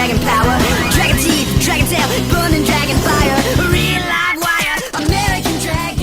dragon power, dragon teeth, dragon tail, burning dragon fire, real live wire, American dragon.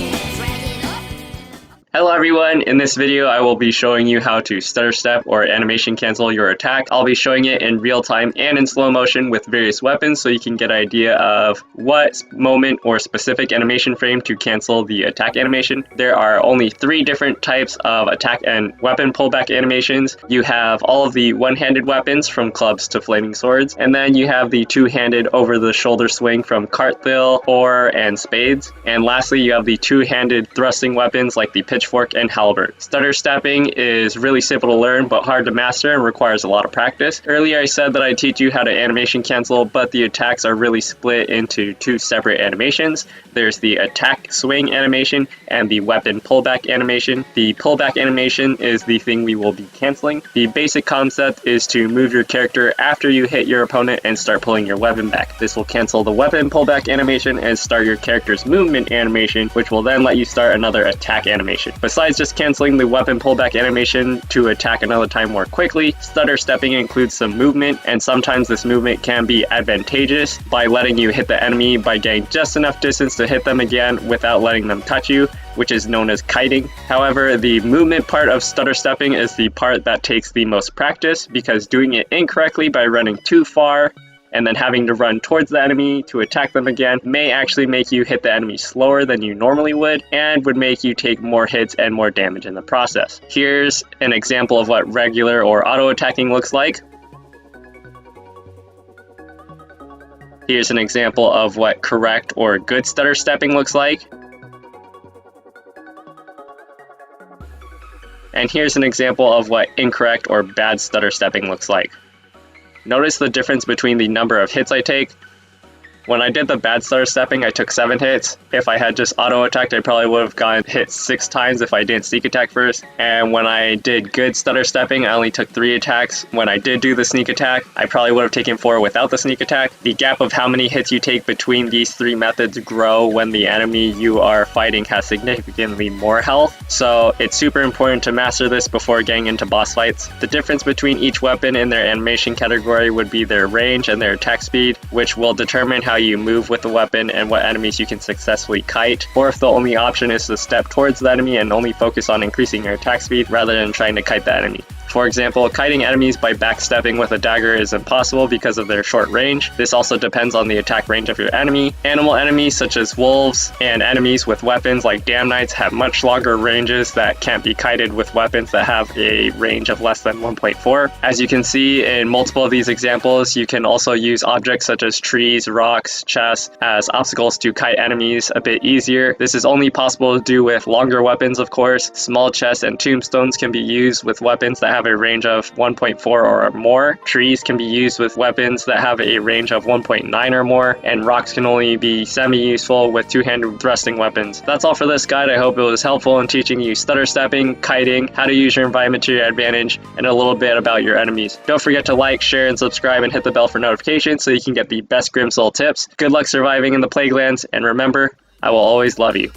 Hello everyone, in this video I will be showing you how to stutter step or animation cancel your attack. I'll be showing it in real time and in slow motion with various weapons so you can get an idea of what moment or specific animation frame to cancel the attack animation. There are only 3 different types of attack and weapon pullback animations. You have all of the one-handed weapons from clubs to flaming swords, and then you have the two-handed over-the-shoulder swing from cartwheel, oar, and spades. And lastly, you have the two-handed thrusting weapons like the pitchfork and halberd. Stutter stepping is really simple to learn but hard to master and requires a lot of practice. Earlier I said that I'd teach you how to animation cancel, but the attacks are really split into 2 separate animations. There's the attack swing animation and the weapon pullback animation. The pullback animation is the thing we will be canceling. The basic concept is to move your character after you hit your opponent and start pulling your weapon back. This will cancel the weapon pullback animation and start your character's movement animation, which will then let you start another attack animation. Besides just canceling the weapon pullback animation to attack another time more quickly, stutter stepping includes some movement, and sometimes this movement can be advantageous by letting you hit the enemy by getting just enough distance to hit them again without letting them touch you, which is known as kiting. However, the movement part of stutter stepping is the part that takes the most practice, because doing it incorrectly by running too far and then having to run towards the enemy to attack them again may actually make you hit the enemy slower than you normally would, and would make you take more hits and more damage in the process. Here's an example of what regular or auto attacking looks like. Here's an example of what correct or good stutter stepping looks like. And here's an example of what incorrect or bad stutter stepping looks like. Notice the difference between the number of hits I take. When I did the bad stutter stepping, I took 7 hits. If I had just auto attacked, I probably would have gotten hit 6 times if I didn't sneak attack first. And when I did good stutter stepping, I only took 3 attacks. When I did do the sneak attack, I probably would have taken 4 without the sneak attack. The gap of how many hits you take between these 3 methods grow when the enemy you are fighting has significantly more health. So it's super important to master this before getting into boss fights. The difference between each weapon in their animation category would be their range and their attack speed, which will determine how you move with the weapon and what enemies you can successfully kite, or if the only option is to step towards the enemy and only focus on increasing your attack speed rather than trying to kite the enemy. For example, kiting enemies by backstepping with a dagger is impossible because of their short range. This also depends on the attack range of your enemy. Animal enemies such as wolves and enemies with weapons like Damn Knights have much longer ranges that can't be kited with weapons that have a range of less than 1.4. As you can see in multiple of these examples, you can also use objects such as trees, rocks, chests as obstacles to kite enemies a bit easier. This is only possible to do with longer weapons, of course. Small chests and tombstones can be used with weapons that have a range of 1.4 or more. Trees can be used with weapons that have a range of 1.9 or more, and rocks can only be semi-useful with two-handed thrusting weapons. That's all for this guide. I hope it was helpful in teaching you stutter stepping, kiting, how to use your environment to your advantage, and a little bit about your enemies. Don't forget to like, share, and subscribe, and hit the bell for notifications so you can get the best Grimsoul tips. Good luck surviving in the Plaguelands, and remember, I will always love you.